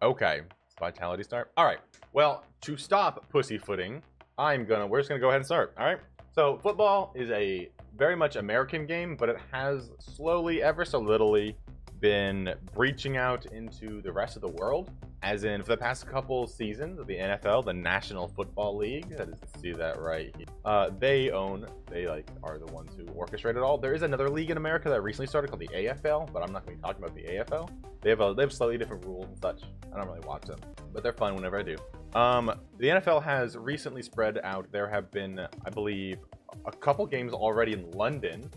Okay, vitality start. All right. Well, to stop pussyfooting, we're just gonna go ahead and start. All right. So football is a very much American game, but it has slowly, ever so littly, been breaching out into the rest of the world. As in, for the past couple seasons of the NFL, the National Football League, that is to see that right here. They are the ones who orchestrate it all. There is another league in America that recently started called the AFL, but I'm not going to be talking about the AFL. They have slightly different rules and such. I don't really watch them, but they're fun whenever I do. The NFL has recently spread out. There have been, I believe, a couple games already in London,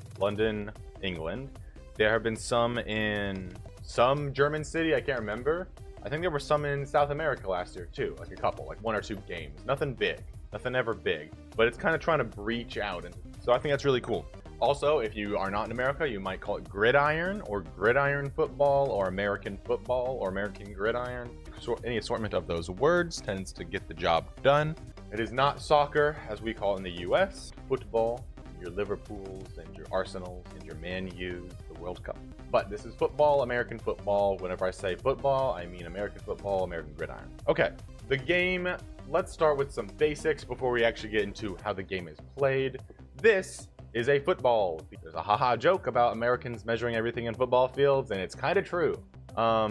England. There have been some in some German city, I can't remember. I think there were some in South America last year too, like a couple, like 1 or 2 games. Nothing big, nothing ever big, but it's kind of trying to breach out. And so I think that's really cool. Also, if you are not in America, you might call it gridiron or gridiron football or American football or American gridiron. So any assortment of those words tends to get the job done. It is not soccer, as we call it in the US, football, your Liverpools and your Arsenals and your Man U's, the World Cup. But this is football, American football. Whenever I say football, I mean American football, American gridiron. Okay, the game, let's start with some basics before we actually get into how the game is played. This is a football. There's a haha joke about Americans measuring everything in football fields, and it's kind of true.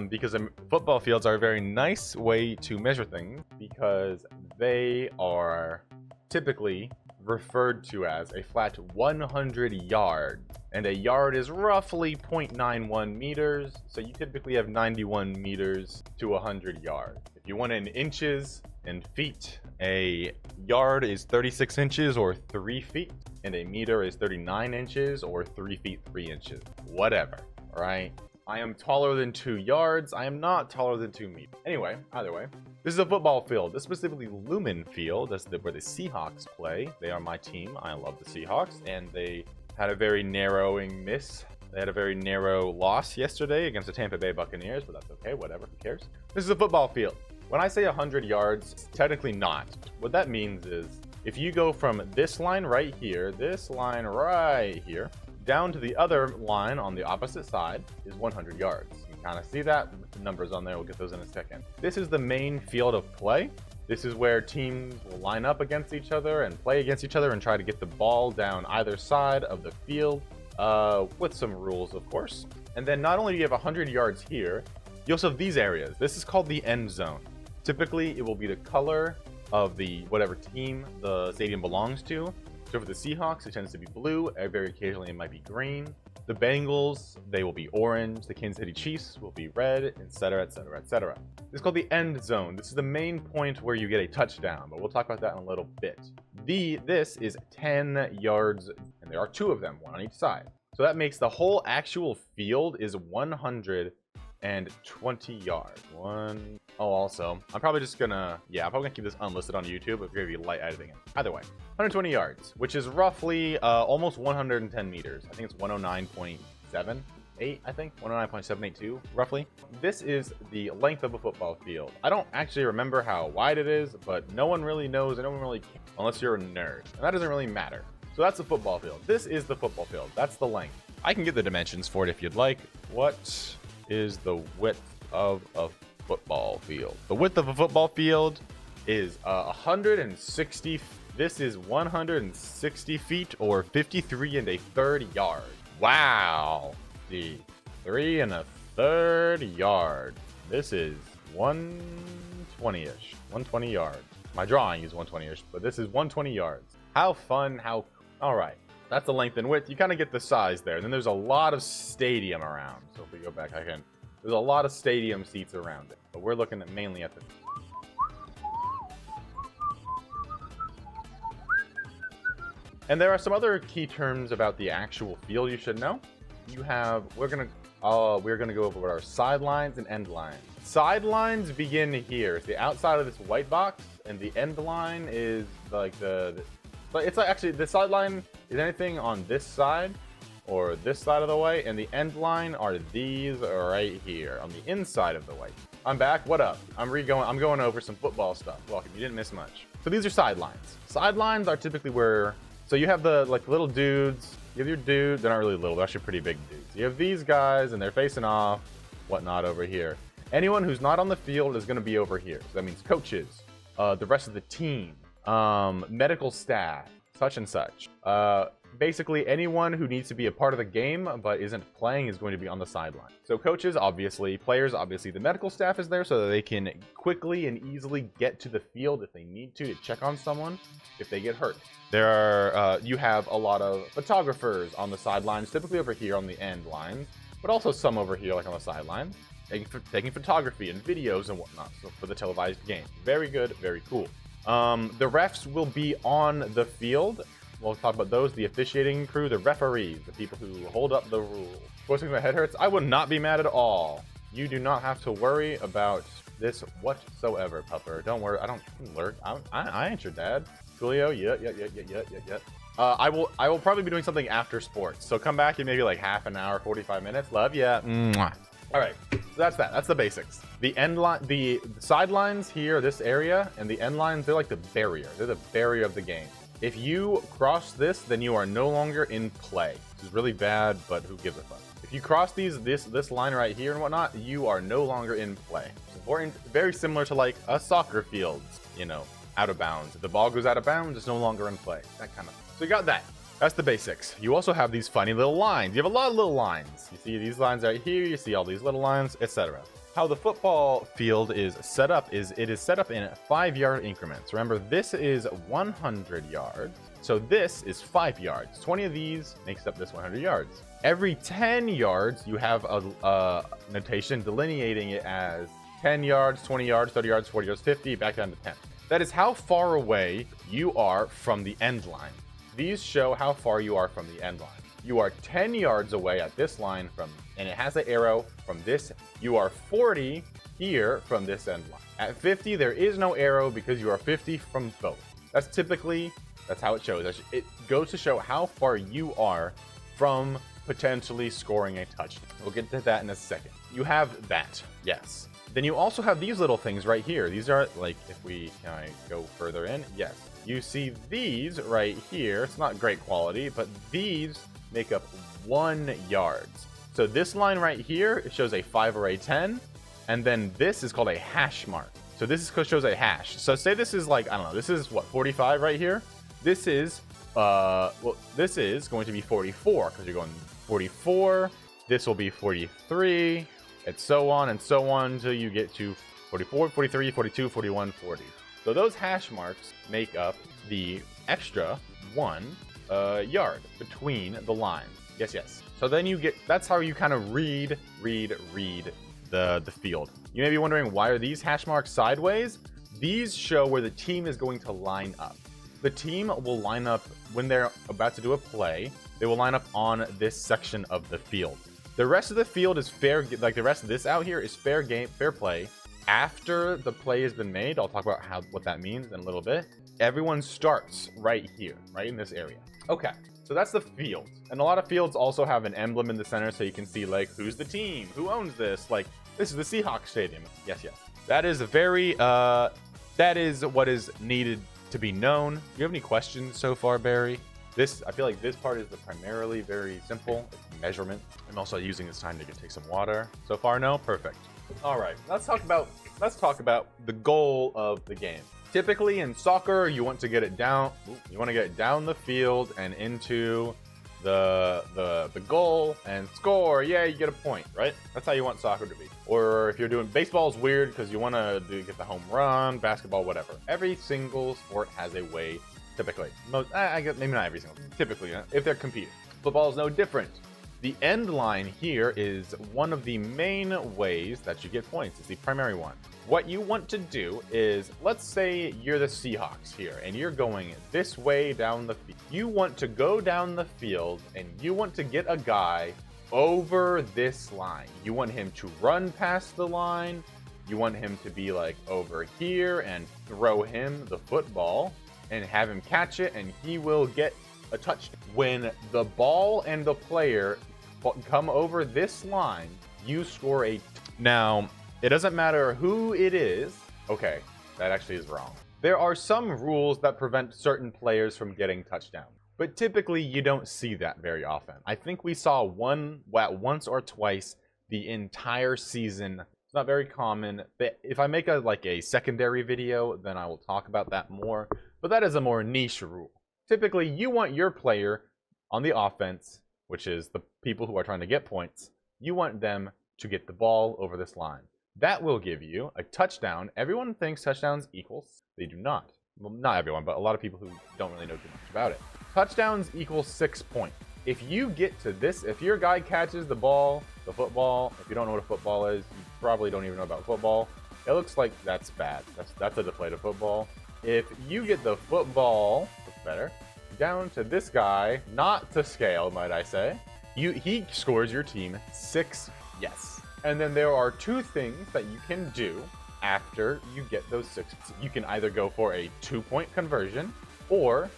Because football fields are a very nice way to measure things because they are typically referred to as a flat 100 yards, and a yard is roughly 0.91 meters, so you typically have 91 meters to 100 yards. If you want it in inches and feet, a yard is 36 inches or 3 feet, and a meter is 39 inches or 3 feet 3 inches. Whatever, alright? I am taller than 2 yards. I am not taller than 2 meters. Anyway, either way, this is a football field. This specifically Lumen Field. That's where the Seahawks play. They are my team. I love the Seahawks, and they had a very narrowing miss. They had a very narrow loss yesterday against the Tampa Bay Buccaneers, but that's okay. Whatever. Who cares? This is a football field. When I say 100 yards, technically not. What that means is if you go from this line right here, down to the other line on the opposite side is 100 yards. You can kind of see that with the numbers on there. We'll get those in a second. This is the main field of play. This is where teams will line up against each other and play against each other and try to get the ball down either side of the field, with some rules, of course. And then not only do you have 100 yards here, you also have these areas. This is called the end zone. Typically, it will be the color of the whatever team the stadium belongs to. So for the Seahawks, it tends to be blue. Very occasionally, it might be green. The Bengals, they will be orange. The Kansas City Chiefs will be red, etc., etc., etc. This is called the end zone. This is the main point where you get a touchdown, but we'll talk about that in a little bit. This is 10 yards, and there are 2 of them, 1 on each side. So that makes the whole actual field is 120 yards. Also, I'm probably gonna keep this unlisted on YouTube, but we're gonna be light editing it. Either way, 120 yards, which is roughly almost 110 meters. I think it's 109.78, I think. 109.782, roughly. This is the length of a football field. I don't actually remember how wide it is, but no one really knows, and no one really cares, unless you're a nerd. And that doesn't really matter. So that's the football field. This is the football field. That's the length. I can get the dimensions for it if you'd like. What is the width of a football field? The width of a football field is 160. This is 160 feet or 53 1/3 yards. Wow. The 3 1/3 yards. This is 120-ish. 120 yards. My drawing is 120-ish, but this is 120 yards. How fun, all right. That's the length and width. You kind of get the size there. And then there's a lot of stadium around. So if we go back, there's a lot of stadium seats around it. But we're looking at mainly at the... And there are some other key terms about the actual field you should know. We're gonna go over our sidelines and end lines. Sidelines begin here. It's the outside of this white box, and the end line is like it's like actually the sideline is anything on this side or this side of the way, and the end line are these right here on the inside of the white. I'm back. What up? I'm going over some football stuff. Welcome. You didn't miss much. So these are sidelines. Sidelines are typically where, so you have the little dudes. You have your dudes. They're not really little. They're actually pretty big dudes. You have these guys, and they're facing off, whatnot over here. Anyone who's not on the field is going to be over here. So that means coaches, the rest of the team, medical staff, such and such. Basically, anyone who needs to be a part of the game but isn't playing is going to be on the sideline. So coaches, obviously, players, obviously, the medical staff is there so that they can quickly and easily get to the field if they need to check on someone if they get hurt. There are, you have a lot of photographers on the sidelines, typically over here on the end lines, but also some over here like on the sideline, taking photography and videos and whatnot so for the televised game. Very good, very cool. The refs will be on the field. We'll talk about those, the officiating crew, the referees, the people who hold up the rules. Of course, if my head hurts, I would not be mad at all. You do not have to worry about this whatsoever, Pupper. Don't worry, I don't alert. I ain't your dad. Julio, yeah. I will probably be doing something after sports, so come back in maybe like half an hour, 45 minutes. Love ya. Mwah. All right, so that's that. That's the basics. The end line, the sidelines here, this area, and the end lines, they're like the barrier. They're the barrier of the game. If you cross this, then you are no longer in play. This is really bad, but who gives a fuck? If you cross this line right here and whatnot, you are no longer in play. It's important, very similar to like a soccer field, you know, out of bounds. If the ball goes out of bounds, it's no longer in play. That kind of. So you got that. That's the basics. You also have these funny little lines. You have a lot of little lines. You see these lines right here. You see all these little lines, etc. How the football field is set up is it is set up in 5-yard increments. Remember, this is 100 yards. So this is 5 yards. 20 of these makes up this 100 yards. Every 10 yards, you have a notation delineating it as 10 yards, 20 yards, 30 yards, 40 yards, 50, back down to 10. That is how far away you are from the end line. These show how far you are from the end line. You are 10 yards away at this line from, and it has an arrow from this. You are 40 here from this end line. At 50, there is no arrow because you are 50 from both. That's how it shows. It goes to show how far you are from potentially scoring a touchdown. We'll get to that in a second. You have that, yes. Then you also have these little things right here. These are like, can I go further in? Yes. You see these right here. It's not great quality, but these make up 1 yard. So this line right here, it shows a 5 or a 10, and then this is called a hash mark. So this shows a hash. So say this is like, I don't know, this is what, 45 right here? This is, this is going to be 44, because you're going 44, this will be 43, and so on until you get to 44, 43, 42, 41, 40. So those hash marks make up the extra 1 yard between the lines. Yes. So then you get, that's how you kind of read the field. You may be wondering, why are these hash marks sideways? These show where the team is going to line up. The team will line up when they're about to do a play. They will line up on this section of the field. The rest of the field is fair, like the rest of this out here is fair game, fair play. After the play has been made, I'll talk about what that means in a little bit. Everyone starts right here, right in this area. Okay, so that's the field. And a lot of fields also have an emblem in the center so you can see like, who's the team? Who owns this? Like, this is the Seahawks Stadium. Yes. That is that is what is needed to be known. Do you have any questions so far, Barry? I feel like this part is primarily very simple. It's measurement. I'm also using this time to take some water. So far, no? Perfect. All right, let's talk about the goal of the game. Typically in soccer, you want to get it down. You want to get it down the field and into the goal and score. Yeah, you get a point, right? That's how you want soccer to be. Or if you're doing baseball, is weird because you want to get the home run, basketball, whatever. Every single sport has a way. Typically, I guess maybe not every single. Typically, if they're competing, football is no different. The end line here is one of the main ways that you get points. It's the primary one. What you want to do is, let's say you're the Seahawks here, and you're going this way down the field. You want to go down the field, and you want to get a guy over this line. You want him to run past the line. You want him to be like over here and throw him the football and have him catch it, and he will get a touchdown. When the ball and the player come over this line, you score a now, it doesn't matter who it is. Okay, that actually is wrong. There are some rules that prevent certain players from getting touchdowns, but typically you don't see that very often. I think we saw once or twice the entire season It's not very common. But if I make a secondary video, then I will talk about that more. But that is a more niche rule. Typically, you want your player on the offense, which is the people who are trying to get points, you want them to get the ball over this line. That will give you a touchdown. Everyone thinks touchdowns equals. They do not. Well, not everyone, but a lot of people who don't really know too much about it. Touchdowns equals 6 points. If you get to this, if your guy catches the ball, the football, if you don't know what a football is, you probably don't even know about football. It looks like that's bad. That's a deflated football. If you get the football, looks better, down to this guy, not to scale, might I say, he scores your team 6 yes. And then there are 2 things that you can do after you get those 6. You can either go for a 2-point conversion, or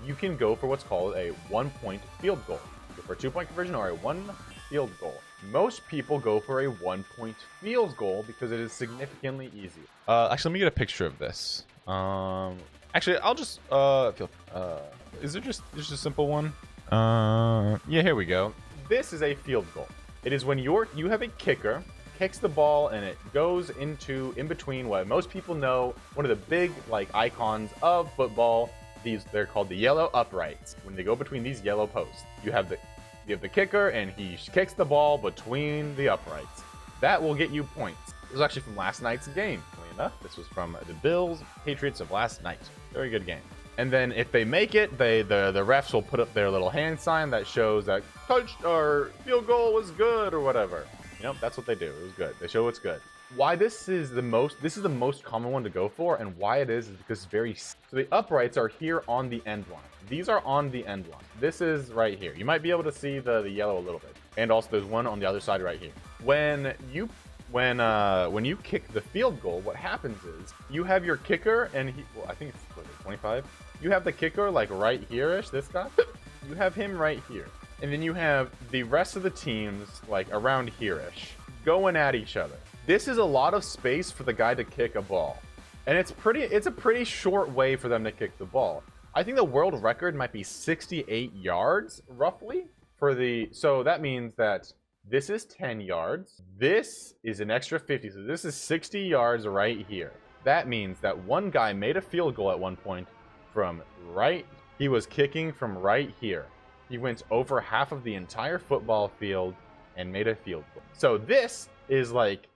you can go for what's called a 1-point field goal. Go for a 2-point conversion or a 1 field goal. Most people go for a 1-point field goal because it is significantly easier. Actually, let me get a picture of this. Actually, I'll just is there just a simple one? Yeah, here we go. This is a field goal. It is when you have a kicker, kicks the ball, and it goes in between what most people know, one of the big icons of football. They're called the yellow uprights. When they go between these yellow posts, you have the kicker, and he kicks the ball between the uprights. That will get you points. This was actually from last night's game. Funny enough, this was from the Bills Patriots of last night. Very good game. And then if they make it, the refs will put up their little hand sign that shows that field goal was good or whatever. You know, that's what they do. It was good. They show it's good. Why this is the most common one to go for, and why it is because so the uprights are here on the end line. These are on the end line. This is right here. You might be able to see the yellow a little bit. And also there's one on the other side right here. When you kick the field goal, what happens is you have your kicker, and I think it's 25. You have the kicker right here-ish, this guy. You have him right here. And then you have the rest of the teams around here-ish going at each other. This is a lot of space for the guy to kick a ball. And it's a pretty short way for them to kick the ball. I think the world record might be 68 yards, roughly, so that means that this is 10 yards. This is an extra 50, so this is 60 yards right here. That means that one guy made a field goal at one point he was kicking from right here. He went over half of the entire football field and made a field goal. So this is like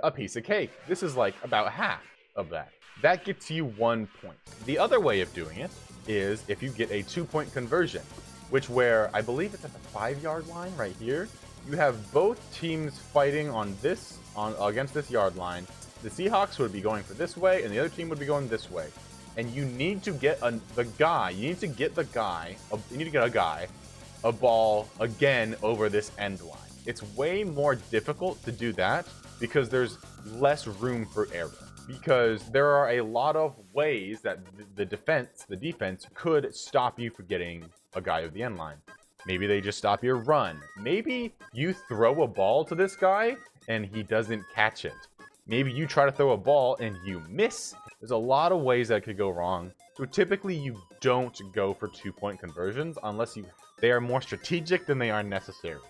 a piece of cake. This is about half of that. That gets you 1 point. The other way of doing it is if you get a 2-point conversion, where I believe it's at the 5-yard line right here. You have both teams fighting against this yard line. The Seahawks would be going for this way, and the other team would be going this way. And you need to get a guy a ball again over this end line. It's way more difficult to do that because there's less room for error. Because there are a lot of ways that the defense could stop you from getting a guy of the end line. Maybe they just stop your run. Maybe you throw a ball to this guy and he doesn't catch it. Maybe you try to throw a ball and you miss. There's a lot of ways that could go wrong. So typically you don't go for 2-point conversions unless they are more strategic than they are necessary.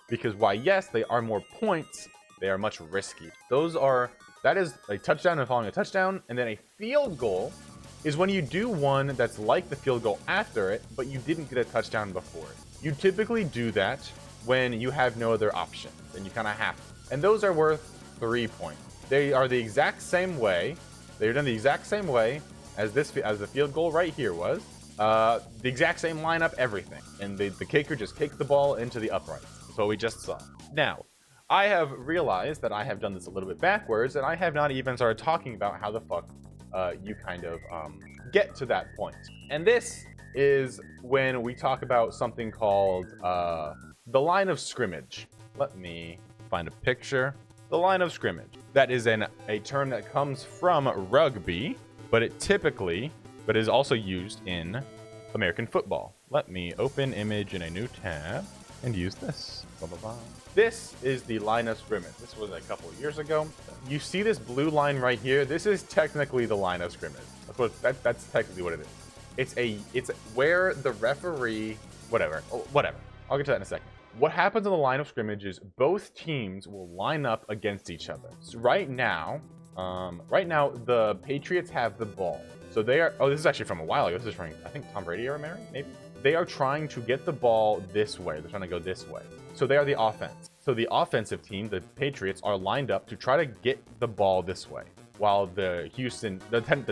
Because while yes, they are more points, they are much risky. That is a touchdown and following a touchdown, and then a field goal is when you do one that's like the field goal after it, but you didn't get a touchdown before it. You typically do that when you have no other options, and you kind of have to. And those are worth 3 points. They are the exact same way. They're done the exact same way as the field goal right here was. The exact same lineup, everything. And the kicker just kicked the ball into the uprights. That's what we just saw. Now, I have realized that I have done this a little bit backwards, and I have not even started talking about how the fuck you kind of get to that point. And this is when we talk about something called the line of scrimmage. Let me find a picture. The line of scrimmage. That is a term that comes from rugby, but is also used in American football. Let me open image in a new tab and use this. Blah, blah, blah. This is the line of scrimmage. This was a couple of years ago. You see this blue line right here? This is technically the line of scrimmage. That's technically what it is. It's where the referee, whatever. I'll get to that in a second. what happens on the line of scrimmage is both teams will line up against each other. So right now, the Patriots have the ball. So they are, oh, this is actually from a while ago. This is from, I think, Tom Brady era, maybe? They are trying to get the ball this way. They're trying to go this way. So they are the offense. So the offensive team, the Patriots, are lined up to try to get the ball this way. While the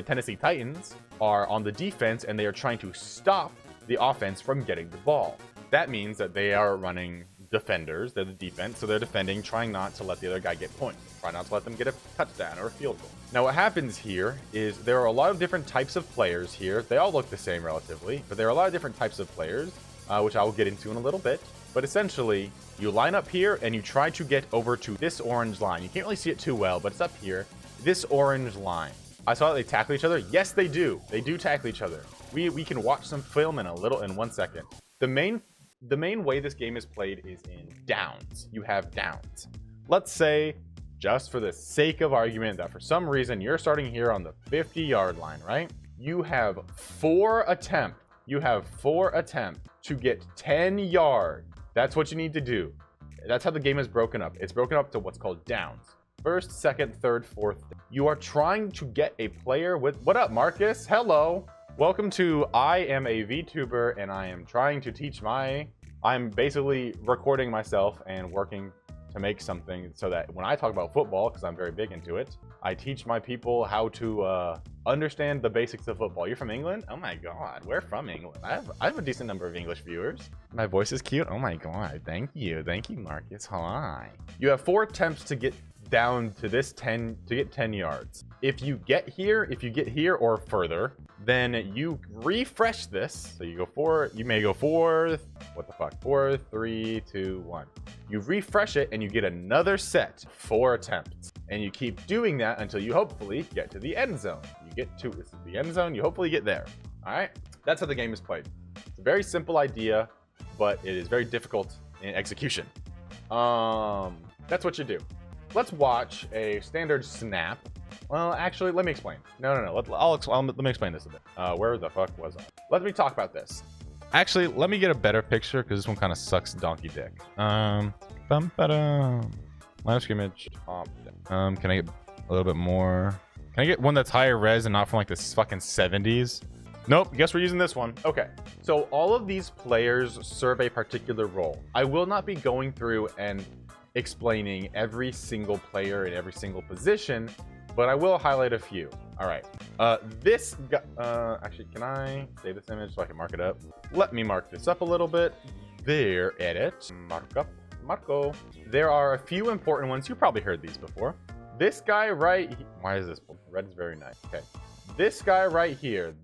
Tennessee Titans are on the defense, and they are trying to stop the offense from getting the ball. That means that they are running defenders. They're the defense, so they're defending, trying not to let the other guy get points. Try not to let them get a touchdown or a field goal. Now, what happens here is there are a lot of different types of players here. They all look the same relatively, but there are a lot of different types of players, which I will get into in a little bit. But essentially, you line up here and you try to get over to this orange line. You can't really see it too well, but it's up here. This orange line. I saw that they tackle each other. Yes, they do. They do tackle each other. We can watch some film in 1 second. The main way this game is played is in downs. You have downs. Let's say, just for the sake of argument, that for some reason you're starting here on the 50-yard line, right? You have 4 attempts. You have 4 attempts to get 10 yards. That's what you need to do. That's how the game is broken up. It's broken up to what's called downs. First, second, third, fourth. You are trying to get a player with... What up, Marcus? Hello. Welcome to I am a Vtuber, and I am trying to teach I'm basically recording myself and working to make something so that when I talk about football, because I'm very big into it, I teach my people how to understand the basics of football. You're from England? Oh my god, we're from England. I have a decent number of English viewers. My voice is cute? Oh my god, thank you, Marcus. Hi. You have 4 attempts to get down to this 10 to get 10 yards. If you get here or further, then you refresh this. So you may go fourth. What the fuck? 4, 3, 2, 1. You refresh it and you get another set, 4 attempts. And you keep doing that until you hopefully get to the end zone. You get to the end zone, you hopefully get there. All right? That's how the game is played. It's a very simple idea, but it is very difficult in execution. That's what you do. Let's watch a standard snap. Well, actually, let me explain. No. Let me explain this a bit. Where the fuck was I? Let me talk about this. Actually, let me get a better picture because this one kind of sucks donkey dick. Line of scrimmage. Can I get a little bit more? Can I get one that's higher res and not from like this fucking 70s? Nope, guess we're using this one. Okay, so all of these players serve a particular role. I will not be going through and explaining every single player in every single position, but I will highlight a few. All right, this guy, actually, can I save this image so I can mark it up? Let me mark this up a little bit. There, edit, mark up, Marco. There are a few important ones. You probably heard these before. This guy right here, why is this? Red is very nice. Okay, this guy right here,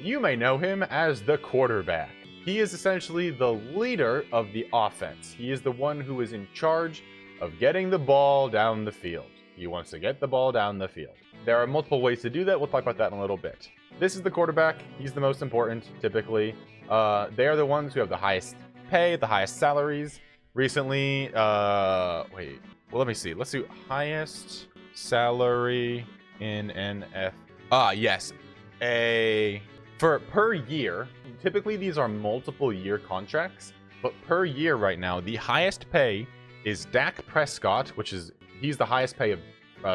you may know him as the quarterback. He is essentially the leader of the offense. He is the one who is in charge of getting the ball down the field. He wants to get the ball down the field. There are multiple ways to do that. We'll talk about that in a little bit. This is the quarterback. He's the most important, typically. They are the ones who have the highest pay, the highest salaries. Recently, wait, well, let me see. Let's do highest salary in NF. Yes. For per year, typically these are multiple year contracts, but per year right now, the highest pay is Dak Prescott, he's the highest pay of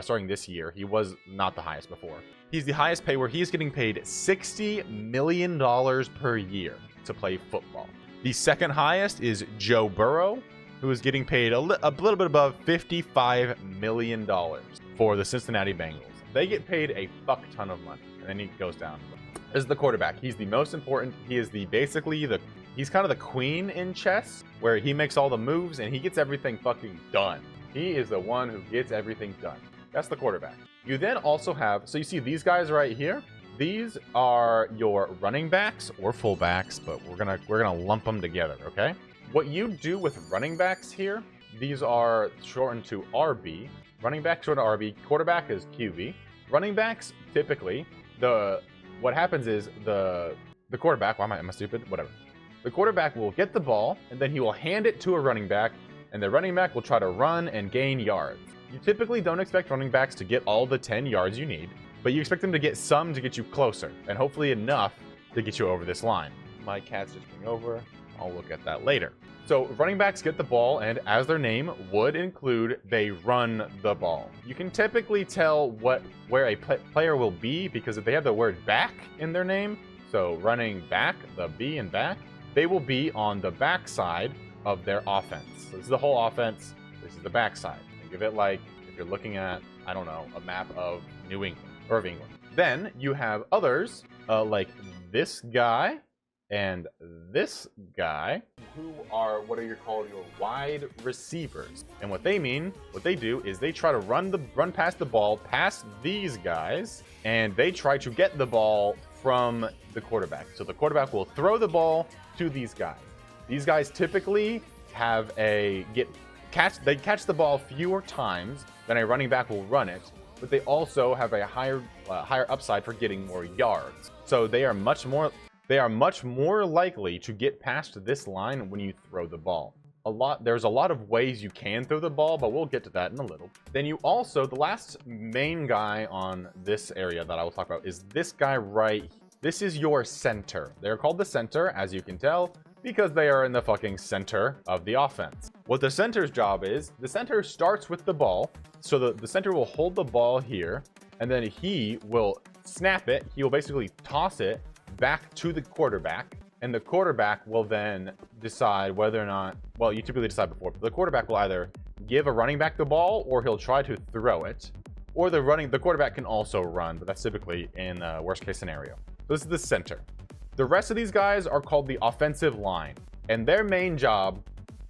starting this year. He was not the highest before. He's the highest pay where he's getting paid $60 million per year to play football. The second highest is Joe Burrow, who is getting paid a little bit above $55 million for the Cincinnati Bengals. They get paid a fuck ton of money, and then he goes down. This is the quarterback. He's the most important. He is he's kind of the queen in chess, where he makes all the moves and he gets everything fucking done. He is the one who gets everything done. That's the quarterback. You then also have, so you see these guys right here. These are your running backs or fullbacks, but we're gonna lump them together, okay? What you do with running backs here, these are shortened to RB. Running back shortened to RB. Quarterback is QB. Running backs, typically, what happens is the quarterback, why am I stupid? Whatever. The quarterback will get the ball, and then he will hand it to a running back, and the running back will try to run and gain yards. You typically don't expect running backs to get all the 10 yards you need, but you expect them to get some to get you closer, and hopefully enough to get you over this line. My cat's just coming over. I'll look at that later. So running backs get the ball, and as their name would include, they run the ball. You can typically tell where a player will be because if they have the word back in their name, so running back, the B in back, they will be on the back side of their offense. So this is the whole offense. This is the back side. Think of it like if you're looking at, I don't know, a map of New England or of England. Then you have others like this guy and this guy, who are what are you called your wide receivers. And what they do is they try to run past the ball past these guys, and they try to get the ball from the quarterback. So the quarterback will throw the ball to these guys. These guys typically have they catch the ball fewer times than a running back will run it, but they also have a higher upside for getting more yards. So they are much more likely to get past this line when you throw the ball. There's a lot of ways you can throw the ball, but we'll get to that in a little. Then you also, the last main guy on this area that I will talk about is this guy right here. This is your center. They're called the center, as you can tell, because they are in the fucking center of the offense. What the center's job is, the center starts with the ball. So the center will hold the ball here, and then he will snap it. He will basically toss it back to the quarterback, and the quarterback will then decide whether or not, well, you typically decide before, but the quarterback will either give a running back the ball or he'll try to throw it, or the quarterback can also run, but that's typically in the worst case scenario. So this is the center. The rest of these guys are called the offensive line, and their main job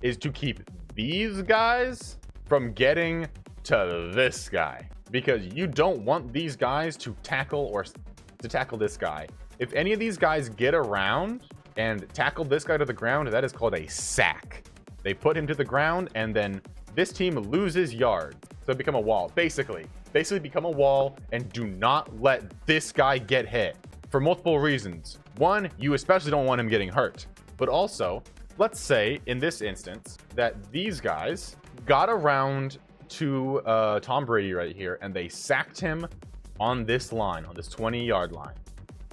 is to keep these guys from getting to this guy, because you don't want these guys to tackle this guy. If any of these guys get around and tackle this guy to the ground, that is called a sack. They put him to the ground, and then this team loses yards. So become a wall. Basically become a wall and do not let this guy get hit for multiple reasons. One, you especially don't want him getting hurt. But also, let's say in this instance that these guys got around to Tom Brady right here, and they sacked him on this line, on this 20-yard line.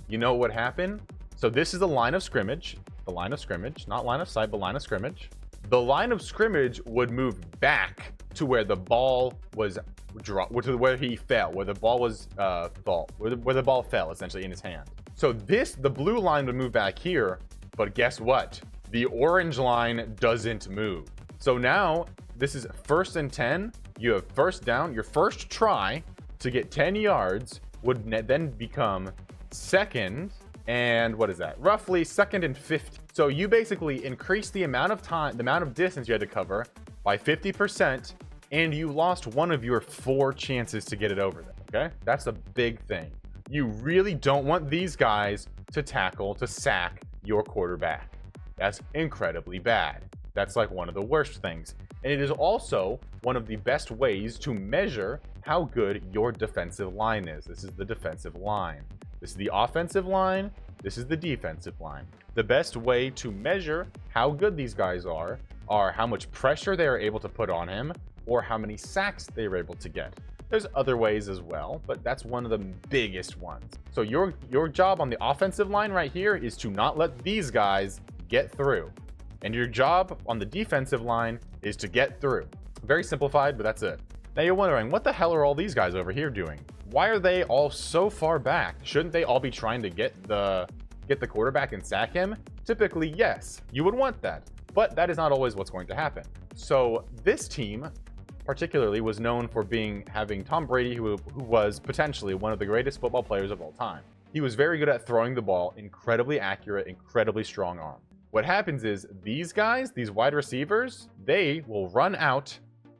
You know what happened? So this is the line of scrimmage. The line of scrimmage, not line of sight, but line of scrimmage. The line of scrimmage would move back to where the ball was where he fell, where the ball was where the ball fell essentially in his hand. So the blue line would move back here, but guess what? The orange line doesn't move. So now this is 1st and 10. You have first down. Your first try to get 10 yards would then become second and what is that? Roughly 2nd and 50. So you basically increase the amount of time, the amount of distance you had to cover by 50%, and you lost one of your 4 chances to get it over there. Okay, that's a big thing. You really don't want these guys to sack your quarterback. That's incredibly bad. That's like one of the worst things. And it is also one of the best ways to measure how good your defensive line is. This is the defensive line. This is the offensive line. This is the defensive line. The best way to measure how good these guys are how much pressure they are able to put on him or how many sacks they were able to get. There's other ways as well, but that's one of the biggest ones. So your job on the offensive line right here is to not let these guys get through. And your job on the defensive line is to get through. Very simplified, but that's it. Now you're wondering, what the hell are all these guys over here doing? Why are they all so far back? Shouldn't they all be trying to get the quarterback and sack him? Typically, yes, you would want that, but that is not always what's going to happen. So this team particularly was known for having Tom Brady, who was potentially one of the greatest football players of all time. He was very good at throwing the ball, incredibly accurate, incredibly strong arm. What happens is these guys, these wide receivers, they will run out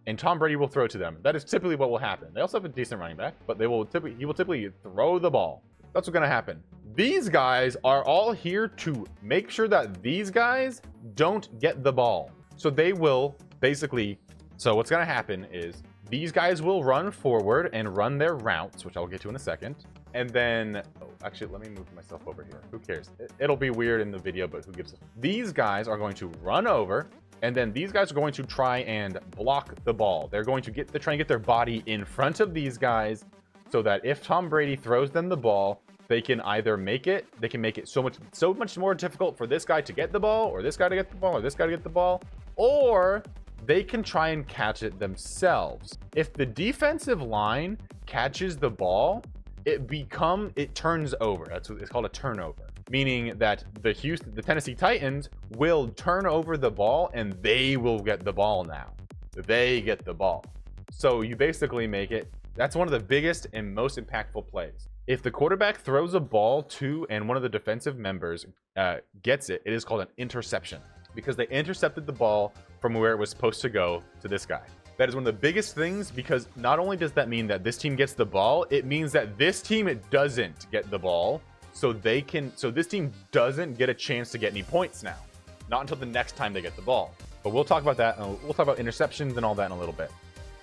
and Tom Brady will throw to them. That is typically what will happen. They also have a decent running back, but he will typically throw the ball. That's what's going to happen. These guys are all here to make sure that these guys don't get the ball. So they will basically, so what's going to happen is these guys will run forward and run their routes, which I'll get to in a second. And then, actually, let me move myself over here. Who cares? It'll be weird in the video, but who gives a... These guys are going to run over, and then these guys are going to try and block the ball. They're going to try and get their body in front of these guys so that if Tom Brady throws them the ball, they can either make it so much more difficult for this guy to get the ball, or this guy to get the ball, or this guy to get the ball, or they can try and catch it themselves. If the defensive line catches the ball, it turns over. That's what it's called, a turnover. Meaning that the Tennessee Titans will turn over the ball and they will get the ball now. They get the ball. So you basically make it, that's one of the biggest and most impactful plays. If the quarterback throws a ball to and one of the defensive members gets it, it is called an interception, because they intercepted the ball from where it was supposed to go to this guy. That is one of the biggest things, because not only does that mean that this team gets the ball, it means that this team doesn't get the ball. So this team doesn't get a chance to get any points now. Not until the next time they get the ball. But we'll talk about that. We'll talk about interceptions and all that in a little bit.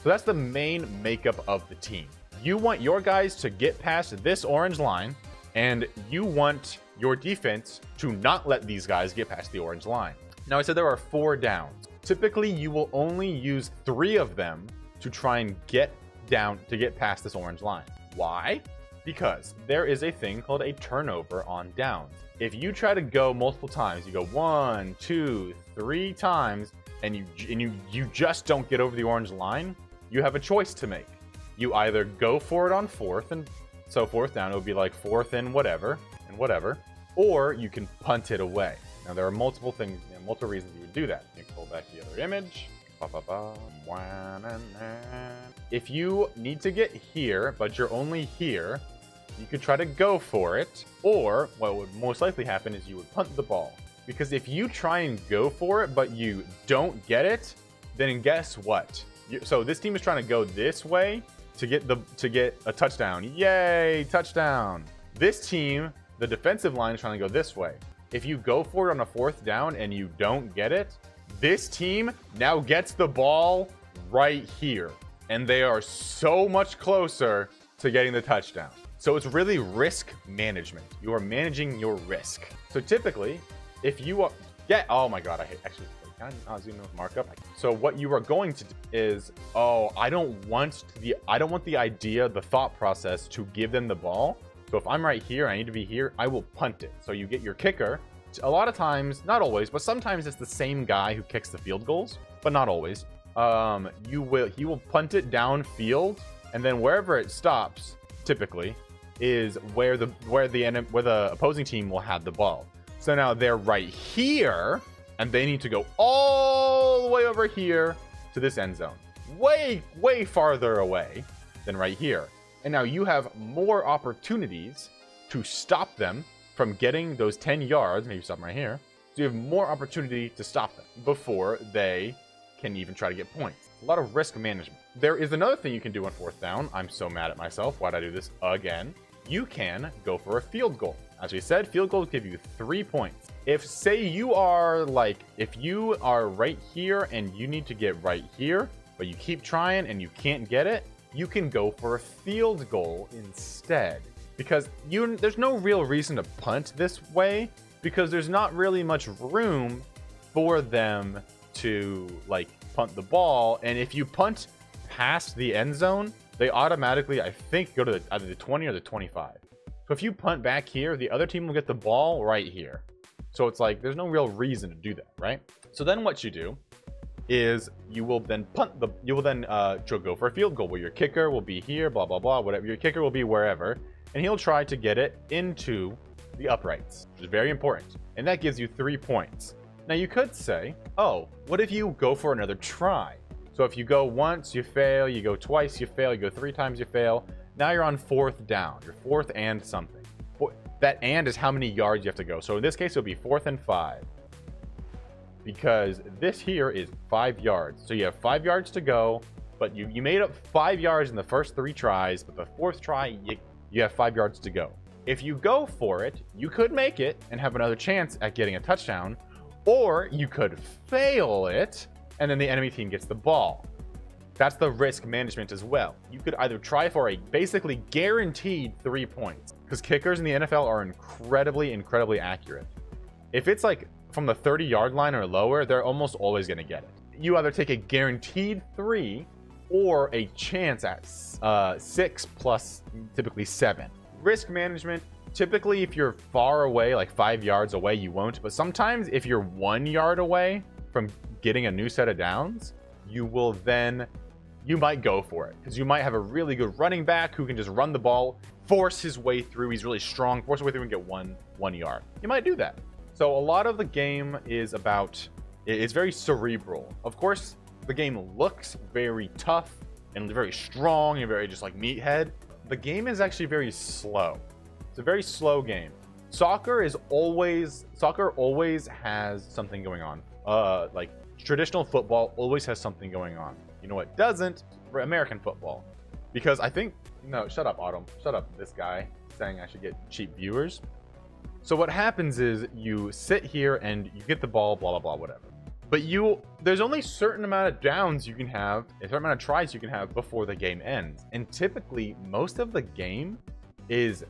So that's the main makeup of the team. You want your guys to get past this orange line, and you want your defense to not let these guys get past the orange line. Now, I said there are 4 downs. Typically, you will only use 3 of them to try and get past this orange line. Why? Because there is a thing called a turnover on downs. If you try to go multiple times, you go 1, 2, 3 times, and you just don't get over the orange line, you have a choice to make. You either go for it on 4th, and so 4th down, it would be like 4th and whatever, or you can punt it away. Now, there are multiple things, multiple reasons you would do that. You can pull back the other image. If you need to get here, but you're only here, you could try to go for it, or what would most likely happen is you would punt the ball. Because if you try and go for it, but you don't get it, then guess what? So this team is trying to go this way to get a touchdown. Yay, touchdown! This team, the defensive line, is trying to go this way. If you go for it on a 4th down and you don't get it, this team now gets the ball right here, and they are so much closer to getting the touchdown. So it's really risk management. You are managing your risk. So typically, if you are, oh my God, actually, can I zoom in with markup? So what you are going to do is, I don't want the thought process to give them the ball. So if I'm right here, I need to be here, I will punt it. So you get your kicker. A lot of times, not always, but sometimes it's the same guy who kicks the field goals, but not always. He will punt it downfield, and then wherever it stops, typically, is where the opposing team will have the ball. So now they're right here, and they need to go all the way over here to this end zone, way farther away than right here. And now you have more opportunities to stop them from getting those 10 yards, maybe stop them right here. So you have more opportunity to stop them before they can even try to get points. A lot of risk management. There is another thing you can do on 4th down. I'm so mad at myself. Why'd I do this again? You can go for a field goal. As we said, field goals give you 3 points. If you are right here and you need to get right here, but you keep trying and you can't get it, you can go for a field goal instead. Because there's no real reason to punt this way, because there's not really much room for them to punt the ball. And if you punt past the end zone, they automatically, I think, go to either the 20 or the 25. So if you punt back here, the other team will get the ball right here. So it's like there's no real reason to do that, right? So then what you do is you will then go for a field goal where your kicker will be here, blah blah blah, whatever. Your kicker will be wherever, and he'll try to get it into the uprights, which is very important. And that gives you 3 points. Now you could say, oh, what if you go for another try? So if you go once, you fail, you go twice, you fail, you go 3 times, you fail. Now you're on 4th down. You're 4th and something. That and is how many yards you have to go. So in this case, it'll be 4th and 5. Because this here is 5 yards. So you have 5 yards to go, but you made up 5 yards in the first 3 tries, but the 4th try, you have 5 yards to go. If you go for it, you could make it and have another chance at getting a touchdown, or you could fail it, and then the enemy team gets the ball. That's the risk management as well. You could either try for a basically guaranteed 3 points, because kickers in the NFL are incredibly accurate. If it's from the 30-yard line or lower, they're almost always going to get it. You either take a guaranteed 3 or a chance at 6 plus typically 7. Risk management typically if you're far away, like 5 yards away, you won't. But sometimes if you're 1 yard away from getting a new set of downs, you might go for it, because you might have a really good running back who can just run the ball, force his way through. He's really strong, force his way through and get one yard. You might do that. So a lot of the game is about, it's very cerebral. Of course, the game looks very tough and very strong and very just like meathead. The game is actually very slow. It's a very slow game. Soccer always has something going on. Like traditional football always has something going on. You know what doesn't? American football. Because I think, no, shut up, Autumn. Shut up, this guy saying I should get cheap viewers. So what happens is you sit here and you get the ball, blah, blah, blah, whatever. But there's only a certain amount of downs you can have, a certain amount of tries you can have before the game ends. And typically, most of the game is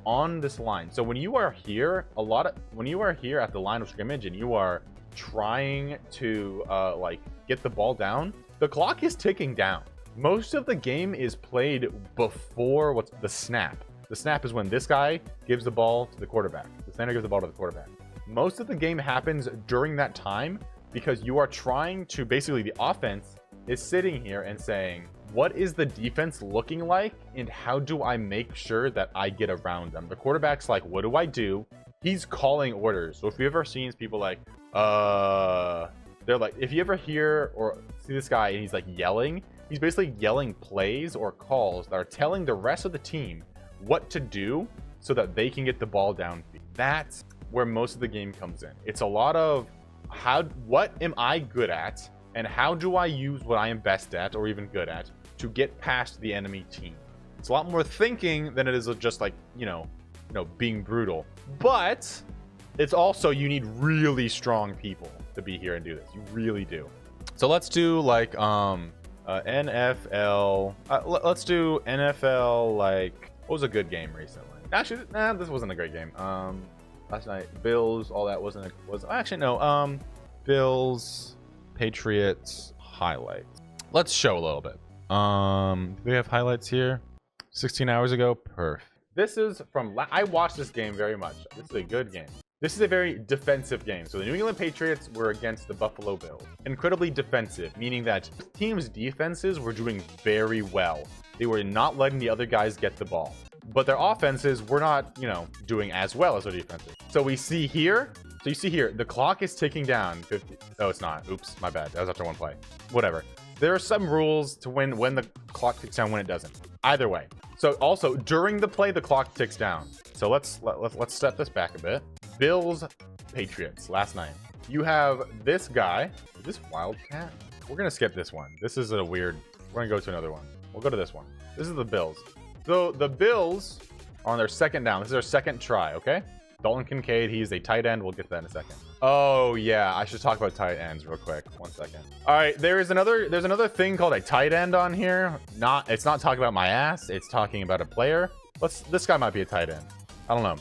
on this line. So when you are here, when you are here at the line of scrimmage and you are trying to like get the ball down, the clock is ticking down. Most of the game is played before the snap. The snap is when this guy gives the ball to the quarterback. The center gives the ball to the quarterback. Most of the game happens during that time, because you are trying to, basically the offense is sitting here and saying, what is the defense looking like and how do I make sure that I get around them? The quarterback's like, what do I do? He's calling orders. So if you've ever seen people like, they're like, if you ever hear or see this guy and he's like yelling, he's basically yelling plays or calls that are telling the rest of the team what to do so that they can get the ball downfield. That's where most of the game comes in. It's a lot of what am I good at and how do I use what I am best at or even good at to get past the enemy team. It's a lot more thinking than it is just like, you know, being brutal. But it's also, you need really strong people to be here and do this. You really do. So let's do like NFL. Let's do NFL. Like, what was a good game recently? Actually, nah, this wasn't a great game. Last night, Bills, all that was actually no. Bills, Patriots, highlights. Let's show a little bit. Do we have highlights here? 16 hours ago, perfect. This is from I watched this game very much. This is a good game. This is a very defensive game. So the New England Patriots were against the Buffalo Bills. Incredibly defensive, meaning that teams' defenses were doing very well. They were not letting the other guys get the ball. But their offenses were not, doing as well as their defenses. So we see here, the clock is ticking down. 50. Oh, it's not. Oops, my bad. That was after one play. Whatever. There are some rules to when the clock ticks down, when it doesn't. Either way. So also during the play, the clock ticks down. So let's step this back a bit. Bills, Patriots, last night. You have this guy. Is this Wildcat? We're gonna skip this one. This is a weird. We're gonna go to another one. We'll go to this one. This is the Bills. So the Bills are on their second down. This is their second try, okay? Dalton Kincaid, he's a tight end. We'll get to that in a second. Oh, yeah, I should talk about tight ends real quick. 1 second. All right, there's another thing called a tight end on here. It's not talking about my ass. It's talking about a player. This guy might be a tight end. I don't know.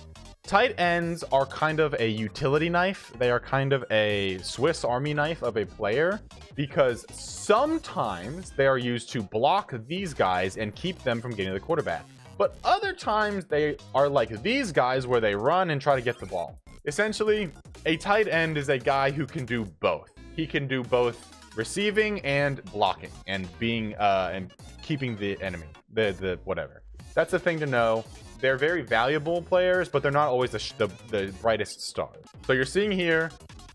Tight ends are kind of a utility knife. They are kind of a Swiss Army knife of a player, because sometimes they are used to block these guys and keep them from getting the quarterback. But other times they are like these guys where they run and try to get the ball. Essentially, a tight end is a guy who can do both. He can do both receiving and blocking and being and keeping the enemy, the whatever. That's the thing to know. They're very valuable players, but they're not always the brightest stars. So you're seeing here,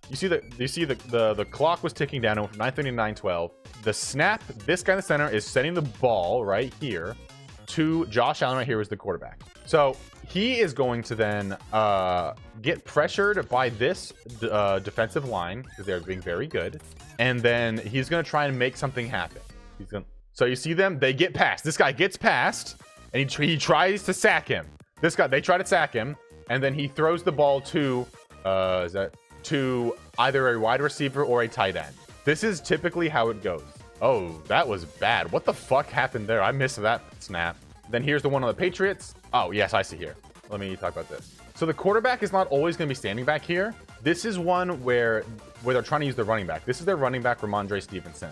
you see the clock was ticking down from 9:30 to 9:12. The snap, this guy in the center is sending the ball right here to Josh Allen. Right here is the quarterback. So he is going to then get pressured by this defensive line, because they're being very good, and then he's going to try and make something happen. So you see them, they get past. This guy gets past, and he tries to sack him. They try to sack him, and then he throws the ball to to either a wide receiver or a tight end. This is typically how it goes. Oh, that was bad. What the fuck happened there? I missed that snap. Then here's the one on the Patriots. Oh, yes, I see here. Let me talk about this. So the quarterback is not always going to be standing back here. This is one where they're trying to use their running back. This is their running back, Ramondre Stevenson.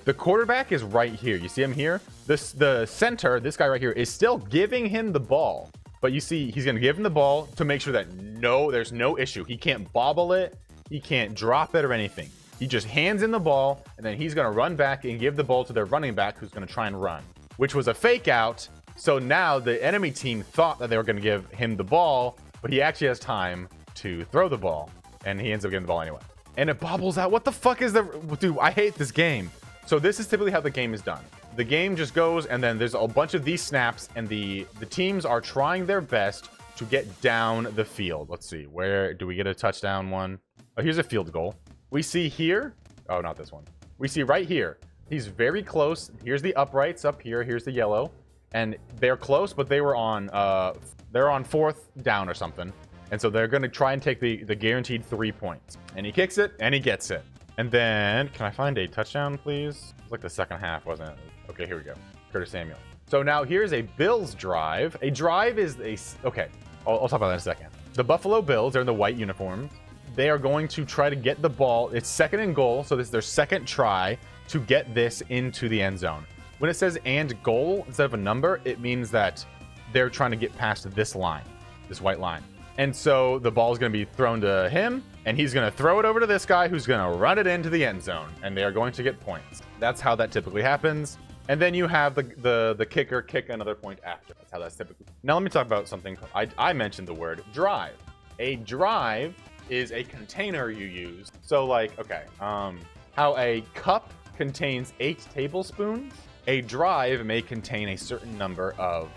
The quarterback is right here. You see him here? The center, this guy right here, is still giving him the ball. But you see, he's going to give him the ball to make sure that there's no issue. He can't bobble it. He can't drop it or anything. He just hands in the ball, and then he's going to run back and give the ball to their running back who's going to try and run, which was a fake out. So now the enemy team thought that they were going to give him the ball, but he actually has time to throw the ball, and he ends up getting the ball anyway. And it bobbles out. What the fuck is the... Dude, I hate this game. So this is typically how the game is done. The game just goes, and then there's a bunch of these snaps, and the teams are trying their best to get down the field. Let's see. Where do we get a touchdown one? Oh, here's a field goal. We see here... Oh, not this one. We see right here. He's very close. Here's the uprights up here. Here's the yellow. And they're close, but they're on 4th down or something. And so they're going to try and take the guaranteed 3 points. And he kicks it, and he gets it. And then, can I find a touchdown, please? It was like the second half, wasn't it? Okay, here we go. Curtis Samuel. So now here's a Bills drive. A drive is a... Okay, I'll talk about that in a second. The Buffalo Bills are in the white uniforms. They are going to try to get the ball. It's 2nd and goal, so this is their second try to get this into the end zone. When it says and goal instead of a number, it means that they're trying to get past this line, this white line. And so the ball is going to be thrown to him, and he's going to throw it over to this guy who's going to run it into the end zone, and they are going to get points. That's how that typically happens. And then you have the kicker kick another point after. That's how that's typically. Now let me talk about something. I mentioned the word drive. A drive is a container you use. So like, okay, how a cup contains 8 tablespoons, a drive may contain a certain number of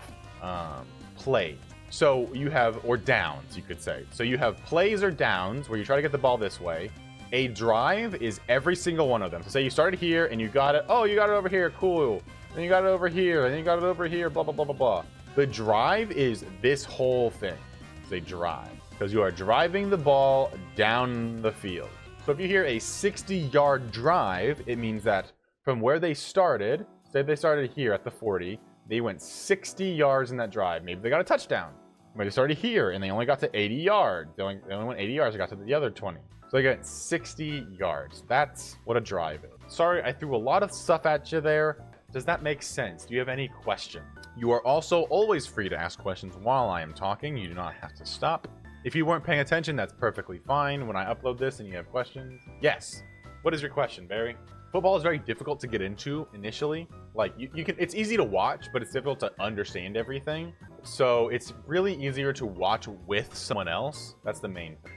plays. So you have, or downs, you could say. So you have plays or downs where you try to get the ball this way. A drive is every single one of them. So say you started here and you got it. Oh, you got it over here. Cool. Then you got it over here. And then you got it over here. Blah, blah, blah, blah, blah. The drive is this whole thing. It's a drive because you are driving the ball down the field. So if you hear a 60-yard drive, it means that from where they started, say they started here at the 40, they went 60 yards in that drive. Maybe they got a touchdown. Maybe they started here and they only got to 80 yards. They only went 80 yards. They got to the other 20. So they got 60 yards. That's what a drive is. Sorry, I threw a lot of stuff at you there. Does that make sense? Do you have any questions? You are also always free to ask questions while I am talking. You do not have to stop. If you weren't paying attention, that's perfectly fine. When I upload this and you have questions. Yes. What is your question, Barry? Football is very difficult to get into initially. Like you can, it's easy to watch, but it's difficult to understand everything. So it's really easier to watch with someone else. That's the main thing.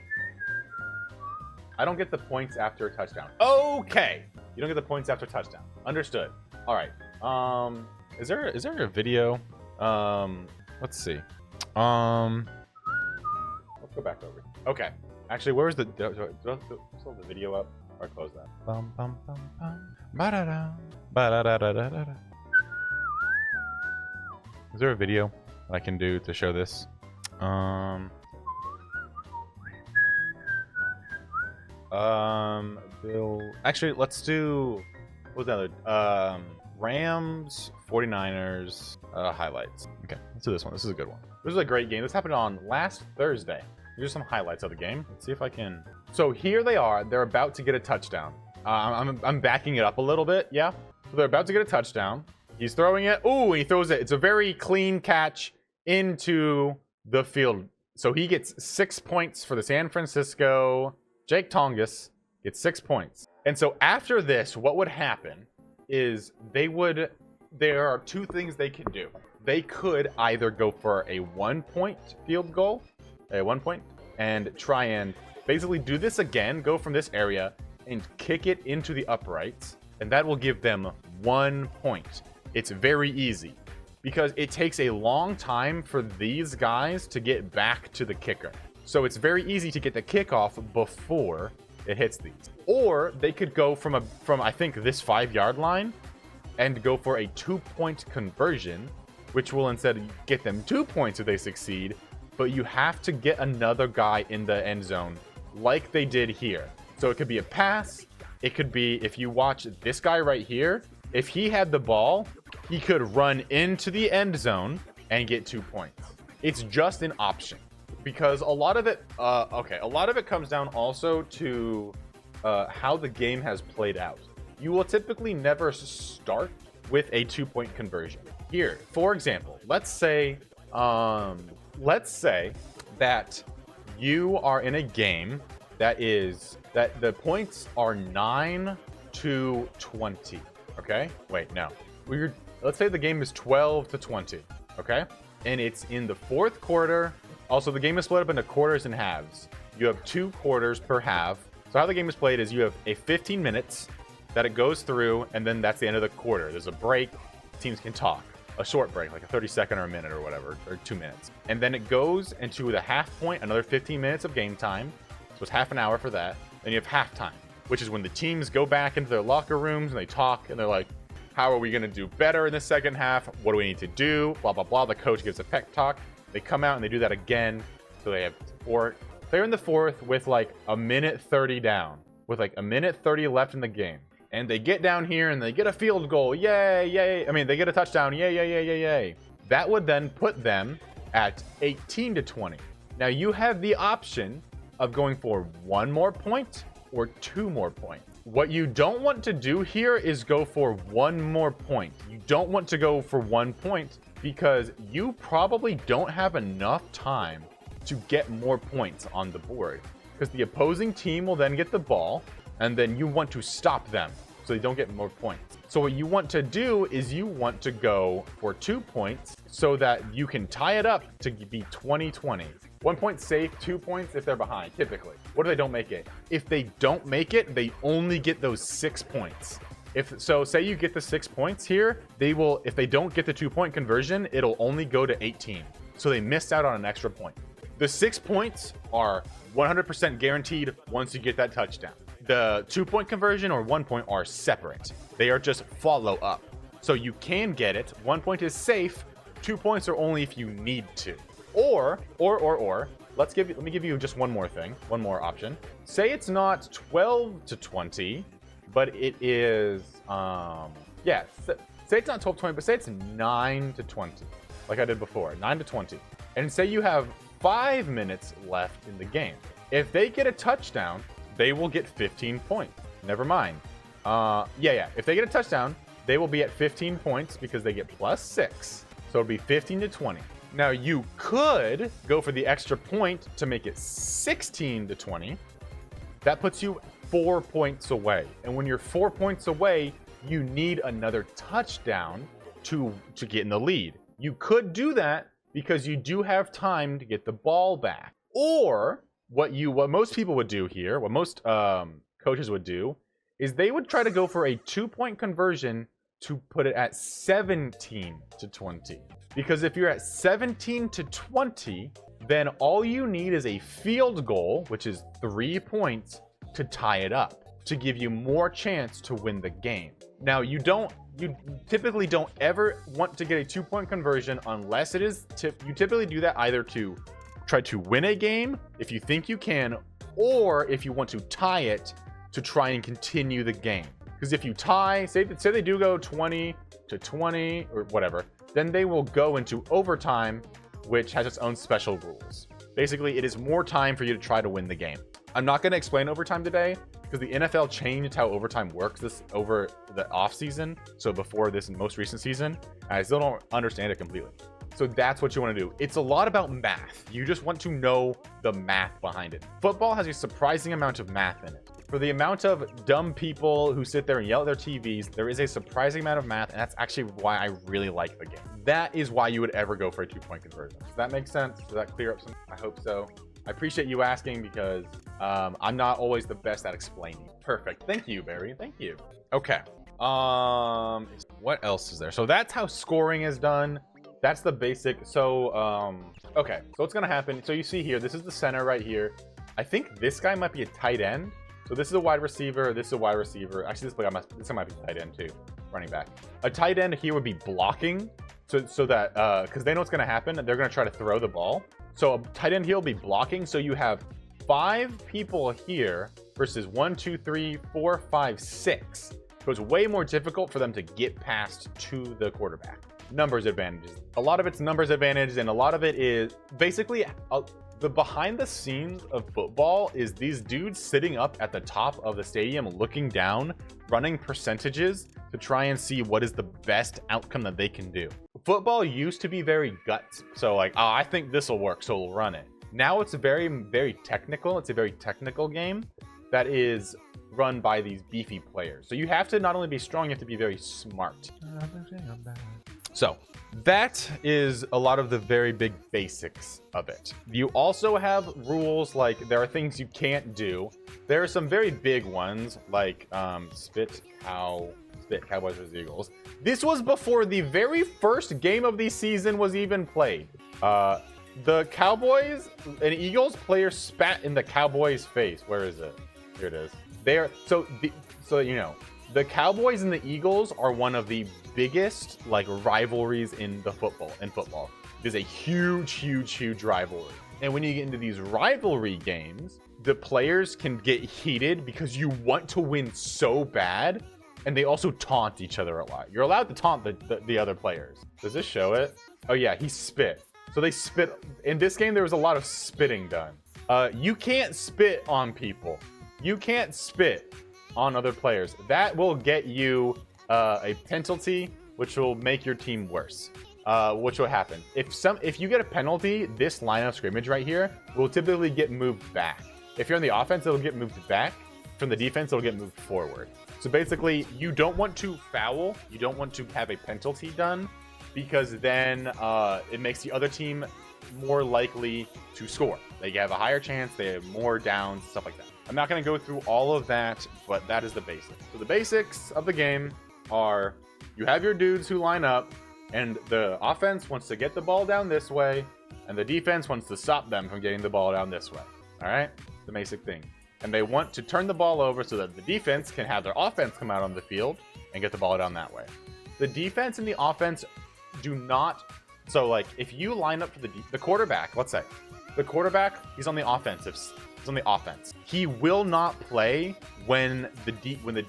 I don't get the points after a touchdown. Okay. You don't get the points after touchdown. Understood. All right. Is there a video? Let's see. Let's go back over. Okay. Actually, where's the do I still have the video up? Or close that. Bum, bum, bum, bum. Ba-da-da. Ba-da-da-da-da-da. Is there a video I can do to show this? Bill. Actually, let's do. What was the other? Rams, 49ers, highlights. Okay, let's do this one. This is a good one. This is a great game. This happened on last Thursday. Here's some highlights of the game. Let's see if I can. So here they are. They're about to get a touchdown. I'm backing it up a little bit. Yeah. So they're about to get a touchdown. He's throwing it. Ooh, he throws it. It's a very clean catch into the field. So he gets 6 points for the San Francisco. Jake Tongas gets 6 points. And so after this, what would happen is there are 2 things they can do. They could either go for a 1-point field goal, and try and basically do this again, go from this area and kick it into the uprights, and that will give them 1 point. It's very easy because it takes a long time for these guys to get back to the kicker. So it's very easy to get the kickoff before it hits these. Or they could go from I think this 5-yard line and go for a 2-point conversion, which will instead get them 2 points if they succeed. But you have to get another guy in the end zone like they did here. So it could be a pass. It could be, if you watch this guy right here, if he had the ball, he could run into the end zone and get 2 points. It's just an option because a lot of it, a lot of it comes down also to how the game has played out. You will typically never start with a 2-point conversion. Here, for example, let's say let's say that you are in a game that the points are 9 to 20. Okay, wait, no, let's say the game is 12 to 20. Okay, and it's in the fourth quarter. Also, the game is split up into quarters and halves. You have 2 quarters per half. So how the game is played is you have a 15 minutes that it goes through, and then that's the end of the quarter. There's a break. Teams can talk. A short break, like a 30-second or a minute or whatever, or 2 minutes. And then it goes into the half point, another 15 minutes of game time. So it's half an hour for that. Then you have halftime, which is when the teams go back into their locker rooms and they talk, and they're like, how are we going to do better in the second half? What do we need to do? Blah, blah, blah. The coach gives a pep talk. They come out and they do that again. So they have 4. They're in the fourth with like a minute 30 down, with like a minute 30 left in the game. And they get down here and they get a field goal. Yay, yay. I mean, they get a touchdown. Yay, yay, yay, yay, yay. That would then put them at 18 to 20. Now you have the option of going for 1 more point or 2 more points. What you don't want to do here is go for 1 more point. You don't want to go for 1 point because you probably don't have enough time to get more points on the board, because the opposing team will then get the ball and then you want to stop them so they don't get more points. So what you want to do is you want to go for 2 points so that you can tie it up to be 20-20. 1 point safe, 2 points if they're behind, typically. What if they don't make it? If they don't make it, they only get those 6 points. So say you get the 6 points here, if they don't get the 2-point conversion, it'll only go to 18. So they missed out on an extra point. The 6 points are 100% guaranteed once you get that touchdown. The 2-point conversion or 1 point are separate. They are just follow up. So you can get it. 1 point is safe. 2 points are only if you need to. Or, let me give you just one more thing, one more option. Say it's not 12 to 20, but it is, say it's not 12 to 20, but say it's 9 to 20, like I did before, 9 to 20. And say you have 5 minutes left in the game. If they get a touchdown, they will get 15 points. Never mind. If they get a touchdown, they will be at 15 points because they get plus 6. So it'll be 15 to 20. Now you could go for the extra point to make it 16 to 20. That puts you 4 points away. And when you're 4 points away, you need another touchdown to get in the lead. You could do that because you do have time to get the ball back. Or what most people would do here, what most coaches would do, is they would try to go for a 2-point conversion to put it at 17 to 20. Because if you're at 17 to 20, then all you need is a field goal, which is 3 points, to tie it up, to give you more chance to win the game. Now, you typically don't ever want to get a 2-point conversion unless it is, you typically do that either to try to win a game, if you think you can, or if you want to tie it to try and continue the game. Because if you tie, say they do go 20 to 20 or whatever, then they will go into overtime, which has its own special rules. Basically, it is more time for you to try to win the game. I'm not going to explain overtime today because the NFL changed how overtime works over the off season. So before this most recent season, I still don't understand it completely. So that's what you want to do. It's a lot about math. You just want to know the math behind it. Football has a surprising amount of math in it. For the amount of dumb people who sit there and yell at their TVs, there is a surprising amount of math, and that's actually why I really like the game. That is why you would ever go for a 2-point conversion. Does that make sense? Does that clear up some? I hope so. I appreciate you asking because I'm not always the best at explaining. Perfect. Thank you, Barry. Thank you. Okay. What else is there? So that's how scoring is done. That's the basic. So, okay. So what's going to happen? So you see here, this is the center right here. I think this guy might be a tight end. So this is a wide receiver. This is a wide receiver. Actually, this guy might be tight end too. Running back. A tight end here would be blocking. So that, because they know what's going to happen. They're going to try to throw the ball. So a tight end here will be blocking. So you have 5 people here versus 1, 2, 3, 4, 5, 6. So it's way more difficult for them to get past to the quarterback. Numbers advantages. A lot of it's numbers advantage, and a lot of it is basically the behind the scenes of football is these dudes sitting up at the top of the stadium looking down, running percentages to try and see what is the best outcome that they can do. football used to be very guts. So like, oh, I think this will work, so we'll run it. Now it's very, very technical. It's a very technical game that is run by these beefy players. So you have to not only be strong, you have to be very smart. So that is a lot of the very big basics of it. You also have rules, like there are things you can't do. There are some very big ones, like spit Cowboys vs Eagles. This was before the very first game of the season was even played. The Cowboys and Eagles player spat in the Cowboys' face. Where is it? Here it is. So you know, the Cowboys and the Eagles are one of the biggest like rivalries in football. It is a huge rivalry. And when you get into these rivalry games, the players can get heated because you want to win so bad, and they also taunt each other a lot. You're allowed to taunt the other players. Does this show it? Oh yeah, he spit. So they spit. In this game, there was a lot of spitting done. You can't spit on people. You can't spit on other players. That will get you a penalty, which will make your team worse. Which will happen if you get a penalty. This line of scrimmage right here will typically get moved back. If you're on the offense, it'll get moved back. From the defense, it'll get moved forward. So basically, you don't want to foul. You don't want to have a penalty done, because then it makes the other team more likely to score. They have a higher chance. They have more downs, stuff like that. I'm not going to go through all of that, but that is the basics. So the basics of the game are you have your dudes who line up, and the offense wants to get the ball down this way, and the defense wants to stop them from getting the ball down this way. All right? The basic thing. And they want to turn the ball over so that the defense can have their offense come out on the field and get the ball down that way. The defense and the offense do not... So, like, if you line up for the quarterback, let's say, the quarterback, he's on the offensive. He's on the offense. He will not play when the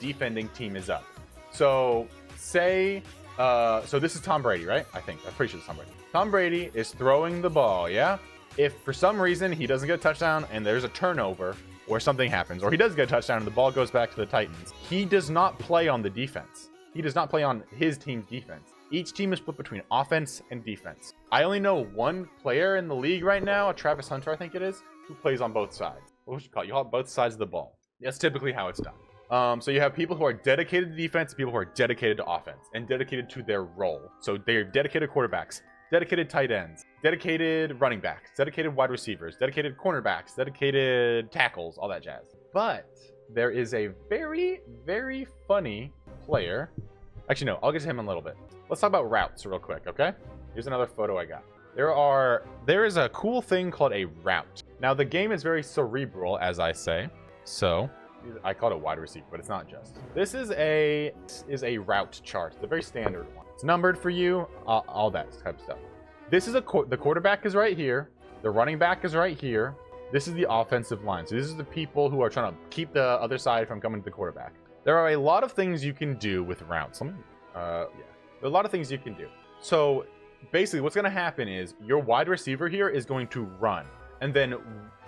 defending team is up. So, say... so this is Tom Brady, right? I'm pretty sure it's Tom Brady. Tom Brady is throwing the ball, yeah? If for some reason he doesn't get a touchdown and there's a turnover, or something happens, or he does get a touchdown and the ball goes back to the Titans, he does not play on the defense. He does not play on his team's defense. Each team is split between offense and defense. I only know one player in the league right now, Travis Hunter, I think it is, who plays on both sides. What would you call it? You call it both sides of the ball. That's typically how it's done. So you have people who are dedicated to defense, people who are dedicated to offense, and dedicated to their role. So they're dedicated quarterbacks, dedicated tight ends, dedicated running backs, dedicated wide receivers, dedicated cornerbacks, dedicated tackles, all that jazz. But there is a very, very funny player. Actually, no, I'll get to him in a little bit. Let's talk about routes real quick, okay? Here's another photo I got. There is a cool thing called a route. Now, the game is very cerebral, as I say. So, I call it a wide receiver, but it's not just. This is a route chart. It's a very standard one. It's numbered for you, all that type of stuff. This is the quarterback is right here. The running back is right here. This is the offensive line. So this is the people who are trying to keep the other side from coming to the quarterback. There are a lot of things you can do with routes. There are a lot of things you can do. So basically what's going to happen is your wide receiver here is going to run. And then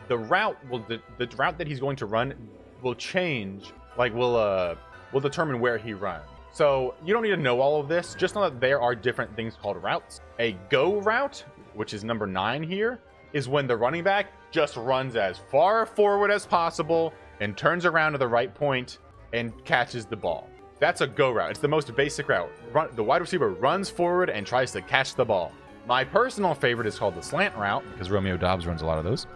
the route the route that he's going to run will change, like will determine where he runs. So you don't need to know all of this. Just know that there are different things called routes. A go route, which is number 9 here, is when the running back just runs as far forward as possible and turns around to the right point and catches the ball. That's a go route. It's the most basic route. The wide receiver runs forward and tries to catch the ball. My personal favorite is called the slant route, because Romeo Dobbs runs a lot of those.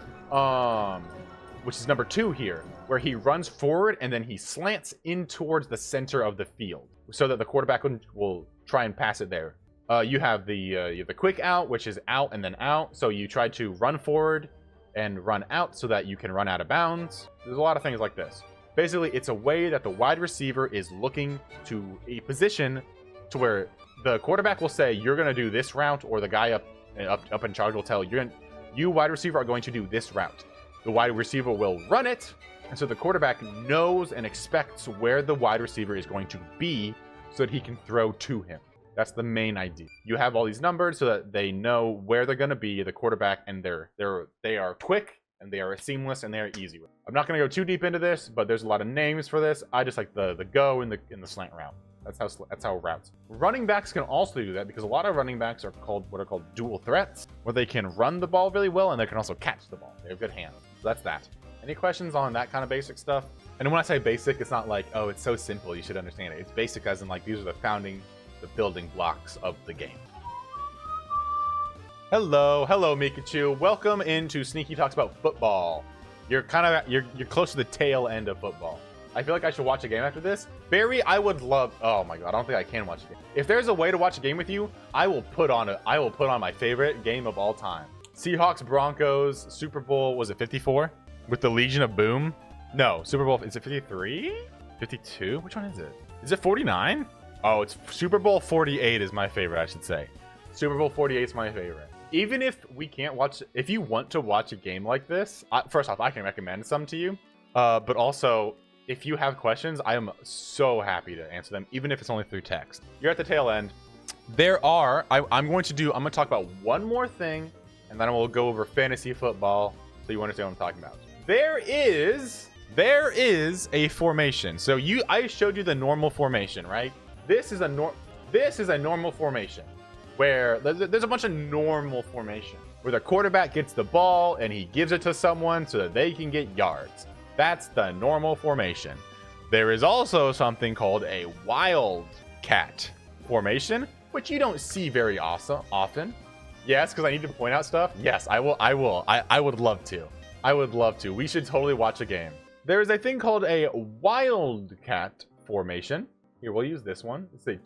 Which is number 2 here, where he runs forward and then he slants in towards the center of the field so that the quarterback will try and pass it there. You have the quick out, which is out and then out. So you try to run forward and run out so that you can run out of bounds. There's a lot of things like this. Basically, it's a way that the wide receiver is looking to a position to where the quarterback will say, you're going to do this route, or the guy up in charge will tell you wide receiver are going to do this route. The wide receiver will run it, and so the quarterback knows and expects where the wide receiver is going to be so that he can throw to him. That's the main idea. You have all these numbers so that they know where they're going to be, the quarterback, and they are quick, and they are seamless, and they are easy. I'm not going to go too deep into this, but there's a lot of names for this. I just like the go and the slant route. That's how routes. Running backs can also do that because a lot of running backs are called what are called dual threats, where they can run the ball really well and they can also catch the ball. They have good hands. So that's that. Any questions on that kind of basic stuff? And when I say basic, it's not like, oh, it's so simple, you should understand it. It's basic as in like these are the building blocks of the game. Hello, Mikachu. Welcome into Sneaky Talks About Football. You're close to the tail end of football. I feel like I should watch a game after this. Barry, I would love. Oh my god, I don't think I can watch a game. If there's a way to watch a game with you, I will put on my favorite game of all time. Seahawks Broncos Super Bowl, was it 54? With the Legion of Boom? No, Super Bowl, is it 53? 52? Which one is it? Is it 49? Oh, it's Super Bowl 48 is my favorite, I should say. Super Bowl 48 is my favorite. Even if we can't watch, if you want to watch a game like this, first off, I can recommend some to you. But also, if you have questions, I am so happy to answer them, even if it's only through text. You're at the tail end. I'm going to talk about one more thing, and then I will go over fantasy football so you understand what I'm talking about. There is a formation. So I showed you the normal formation, right? This is a normal formation where there's a bunch of normal formation where the quarterback gets the ball and he gives it to someone so that they can get yards. That's the normal formation. There is also something called a wildcat formation, which you don't see very often. Yes, because I need to point out stuff. Yes, I will. I would love to. I would love to. We should totally watch a game. There is a thing called a wildcat formation. Here, we'll use this one. Let's say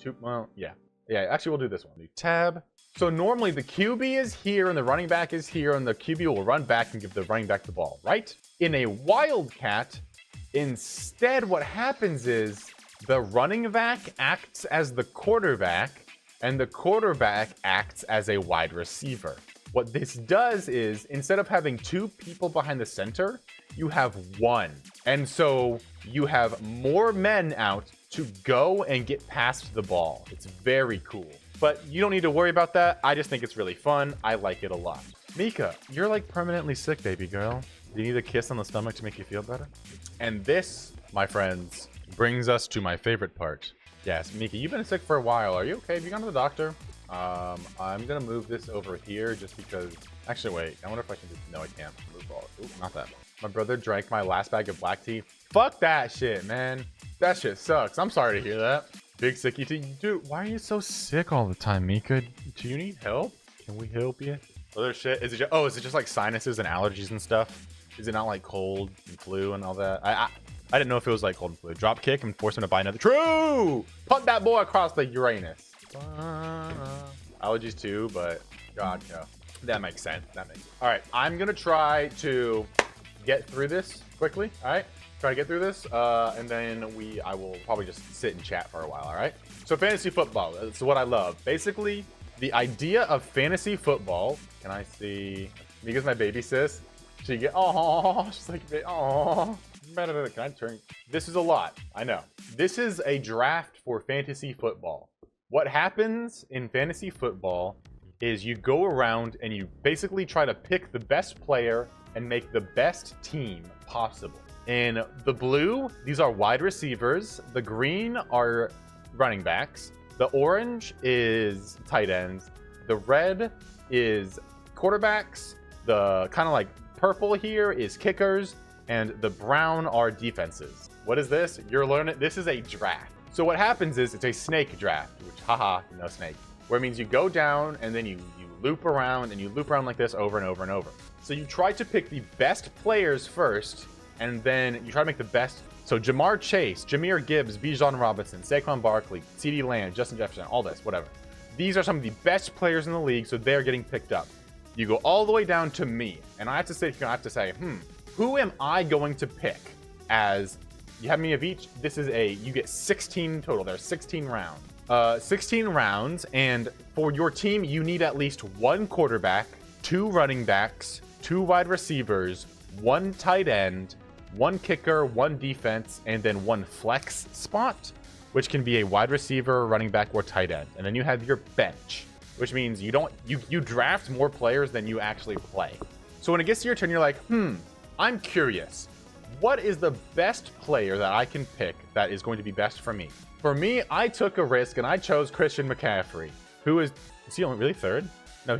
actually, we'll do this one. New tab. So normally the QB is here and the running back is here and the QB will run back and give the running back the ball, right? In a wildcat, instead what happens is the running back acts as the quarterback and the quarterback acts as a wide receiver. What this does is instead of having two people behind the center, you have one. And so you have more men out to go and get past the ball. It's very cool. But you don't need to worry about that. I just think it's really fun. I like it a lot. Mika, you're like permanently sick, baby girl. Do you need a kiss on the stomach to make you feel better? And this, my friends, brings us to my favorite part. Yes, Mika, you've been sick for a while. Are you okay? Have you gone to the doctor? I'm gonna move this over here just because. Actually, wait. I wonder if I can just. No, I can't move all. Ooh, not that. My brother drank my last bag of black tea. Fuck that shit, man. That shit sucks. I'm sorry to hear that. Big sicky tea. Dude, why are you so sick all the time, Mika? Do you need help? Can we help you? Other shit? Is it just like sinuses and allergies and stuff? Is it not like cold and flu and all that? I didn't know if it was like cold and flu. Drop kick and force him to buy another. True! Punt that boy across the Uranus. Allergies too, but gotcha. That makes sense. All right, I'm gonna try to get through this quickly. All right, try to get through this, and then I will probably just sit and chat for a while. All right. So fantasy football. That's what I love. Basically, the idea of fantasy football. Can I see? Mika's my baby sis. She get she's like Can I turn? This is a lot. I know. This is a draft for fantasy football. What happens in fantasy football is you go around and you basically try to pick the best player and make the best team possible. In the blue, these are wide receivers. The green are running backs. The orange is tight ends. The red is quarterbacks. The kind of like purple here is kickers. And the brown are defenses. What is this? You're learning. This is a draft. So what happens is it's a snake draft, which haha, no snake. Where it means you go down and then you loop around and you loop around like this over and over and over. So you try to pick the best players first, and then you try to make the best. So Jamar Chase, Jahmyr Gibbs, Bijan Robinson, Saquon Barkley, CeeDee Lamb, Justin Jefferson, all this, whatever. These are some of the best players in the league, so they're getting picked up. You go all the way down to me, and I have to sit here and I have to say, who am I going to pick as, you have me of each, you get 16 total, there's 16 rounds. 16 rounds, and for your team, you need at least one quarterback, 2 running backs, 2 wide receivers, 1 tight end, 1 kicker, 1 defense, and then 1 flex spot, which can be a wide receiver, running back, or tight end. And then you have your bench, which means you draft more players than you actually play. So when it gets to your turn, you're like, I'm curious. what is the best player that I can pick that is going to be best for me? For me, I took a risk and I chose Christian McCaffrey, who is he only really third? No,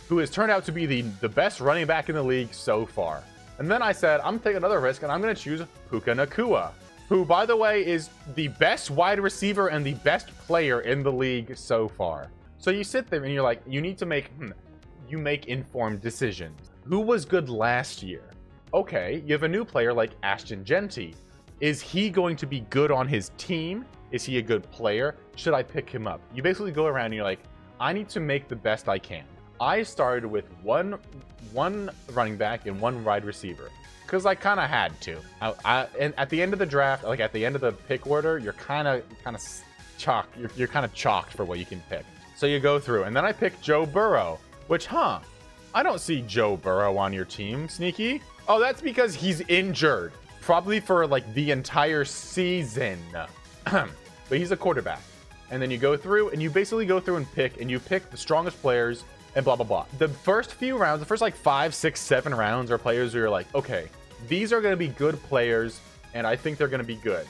who has turned out to be the best running back in the league so far. And then I said, I'm taking another risk and I'm going to choose Puka Nacua, who, by the way, is the best wide receiver and the best player in the league so far. So you sit there and you're like, you need to make, you make informed decisions. Who was good last year? Okay, you have a new player like Ashton Genty. Is he going to be good on his team? Is he a good player? Should I pick him up? You basically go around and you're like, I need to make the best I can. I started with one running back and one wide receiver because I kind of had to. And at the end of the draft, like at the end of the pick order, you're kind of chalked. You're kind of chalked for what you can pick. So you go through, and then I picked Joe Burrow, which, I don't see Joe Burrow on your team, Sneaky. Oh, that's because he's injured, probably for like the entire season. But he's a quarterback. And then you go through, and you basically go through and you pick the strongest players. And blah, blah, blah. The first few rounds, the first like 5, 6, 7 rounds are players where you're like, okay, these are going to be good players, and I think they're going to be good.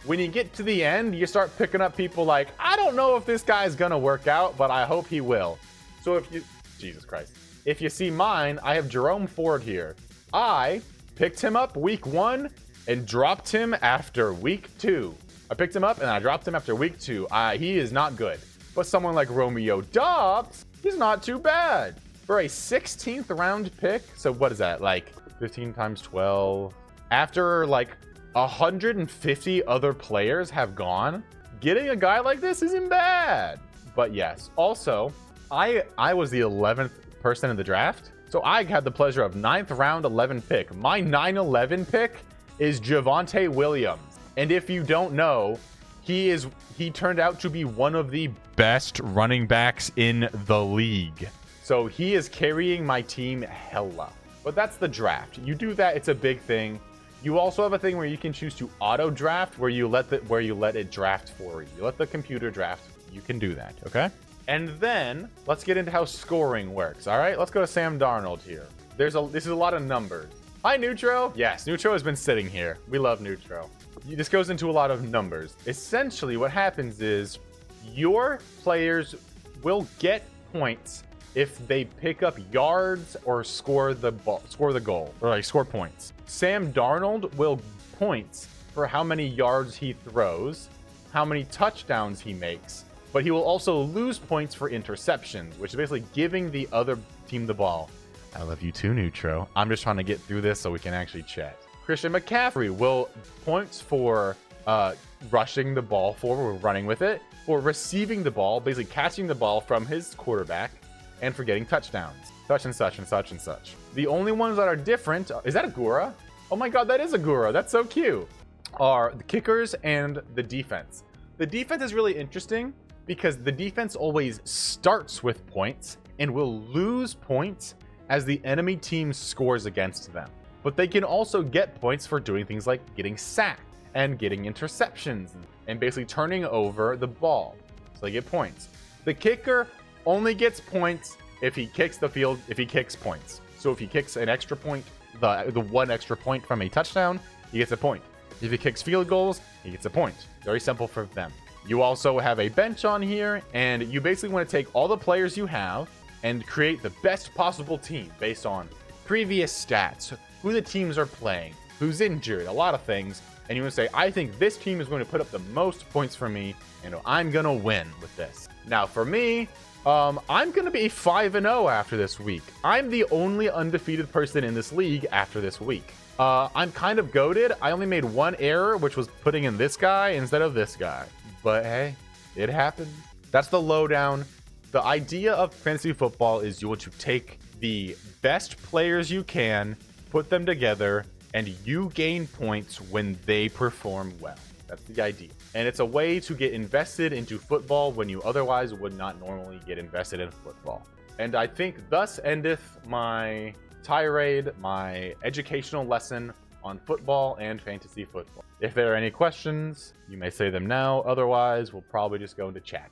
When you get to the end, you start picking up people like, I don't know if this guy's going to work out, but I hope he will. So if you, Jesus Christ, if you see mine, I have Jerome Ford here. I picked him up week 1 and dropped him after week 2. I picked him up and I dropped him after week 2. He is not good. But someone like Romeo Doubs, he's not too bad. For a 16th round pick, so what is that, like 15 times 12? After like 150 other players have gone, getting a guy like this isn't bad. But yes, also, I was the 11th person in the draft, so I had the pleasure of 9th round 11 pick. My 9-11 pick is Javonte Williams. And if you don't know, he turned out to be one of the best running backs in the league. So he is carrying my team hella. But that's the draft. You do that, it's a big thing. You also have a thing where you can choose to auto draft, where you let it draft for you. You let the computer draft. You can do that, okay? And then let's get into how scoring works. All right, let's go to Sam Darnold here. This is a lot of numbers. Hi, Neutro. Yes, Neutro has been sitting here. We love Neutro. This goes into a lot of numbers. Essentially, what happens is your players will get points if they pick up yards or score the goal, or like score points. Sam Darnold will points for how many yards he throws, how many touchdowns he makes, but he will also lose points for interceptions, which is basically giving the other team the ball. I love you too, Neutro. I'm just trying to get through this so we can actually chat. Christian McCaffrey will points for rushing the ball forward, running with it, for receiving the ball, basically catching the ball from his quarterback, and for getting touchdowns. Such and such and such and such. The only ones that are different, is that a Gura? Oh my god, that is a Gura. That's so cute. Are the kickers and the defense. The defense is really interesting because the defense always starts with points and will lose points as the enemy team scores against them. But they can also get points for doing things like getting sacked and getting interceptions and basically turning over the ball. So they get points. The kicker only gets points if he kicks the field, if he kicks points. So if he kicks an extra point, the one extra point from a touchdown, he gets a point. If he kicks field goals, he gets a point. Very simple for them. You also have a bench on here, and you basically want to take all the players you have and create the best possible team based on previous stats, who the teams are playing, who's injured, a lot of things. And you want to say, I think this team is going to put up the most points for me, and I'm going to win with this. Now, for me, I'm going to be 5-0 after this week. I'm the only undefeated person in this league after this week. I'm kind of goated. I only made one error, which was putting in this guy instead of this guy. But hey, it happened. That's the lowdown. The idea of fantasy football is you want to take the best players you can, put them together, and you gain points when they perform well. That's the idea. And it's a way to get invested into football when you otherwise would not normally get invested in football. And I think thus endeth my tirade, my educational lesson on football and fantasy football. If there are any questions, you may say them now. Otherwise, we'll probably just go into chat.